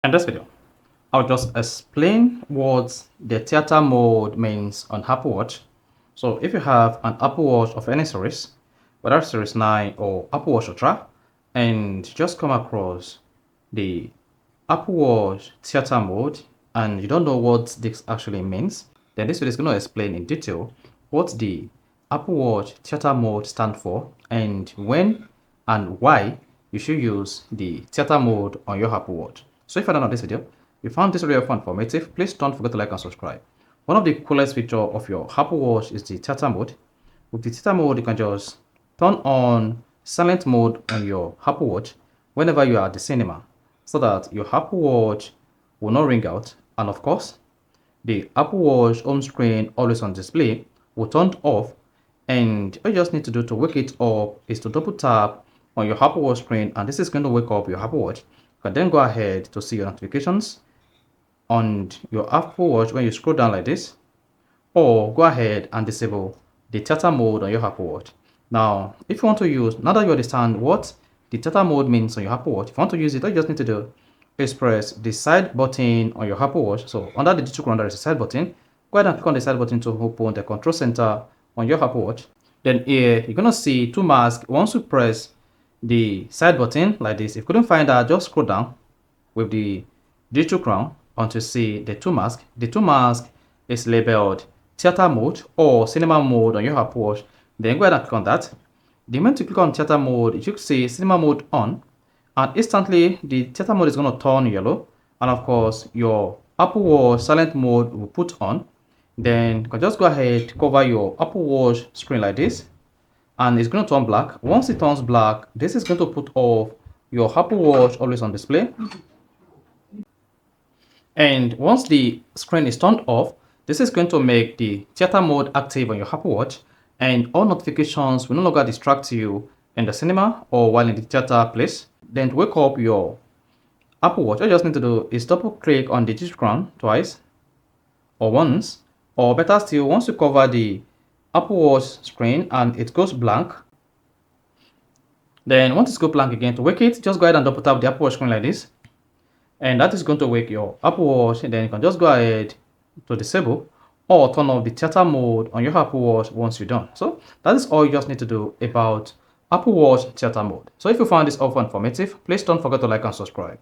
In this video, I'll just explain what the theater mode means on Apple Watch. So if you have an Apple Watch of any series, whether Series 9 or Apple Watch Ultra, and just come across the Apple Watch theater mode and you don't know what this actually means, then this video is going to explain in detail what the Apple Watch theater mode stands for and when and why you should use the theater mode on your Apple Watch. So if you're done on this video, if you found this video informative, please don't forget to like and subscribe. One of the coolest features of your Apple Watch is the theater mode. With the theater mode, you can just turn on silent mode on your Apple Watch whenever you are at the cinema, so that your Apple Watch will not ring out, and of course the Apple Watch home screen always on display will turn off, and all you just need to do to wake it up is to double tap on your Apple Watch screen, and this is going to wake up your Apple Watch. You can then go ahead to see your notifications on your Apple Watch when you scroll down like this, or go ahead and disable the theater mode on your Apple Watch. Now, if you want to use, now that you understand what the theater mode means on your Apple Watch, if you want to use it, all you just need to do is press the side button on your Apple Watch. So under the digital crown, there is a side button. Go ahead and click on the side button to open the control center on your Apple Watch. Then here, you're going to see two masks. Once you press the side button like this, if you couldn't find that, just scroll down with the digital crown until you see the two masks. The two masks is labeled theater mode or cinema mode on your Apple Watch. Then go ahead and click on that. The moment you click on theater mode, you should see cinema mode on, and instantly the theater mode is going to turn yellow, and of course your Apple Watch silent mode will put on. Then you can just go ahead, cover your Apple Watch screen like this, and it's going to turn black. Once it turns black, this is going to put off your Apple Watch always on display. And once the screen is turned off, this is going to make the theater mode active on your Apple Watch, and all notifications will no longer distract you in the cinema or while in the theater place. Then to wake up your Apple Watch, all you just need to do is double click on the digital crown twice or once, or better still, once you cover the Apple Watch screen and it goes blank, then once it goes blank again, to wake it, just go ahead and double tap the Apple Watch screen like this, and that is going to wake your Apple Watch. And then you can just go ahead to disable or turn off the theater mode on your Apple Watch once you're done. So that is all you just need to do about Apple Watch theater mode. So if you found this offer informative, please don't forget to like and subscribe.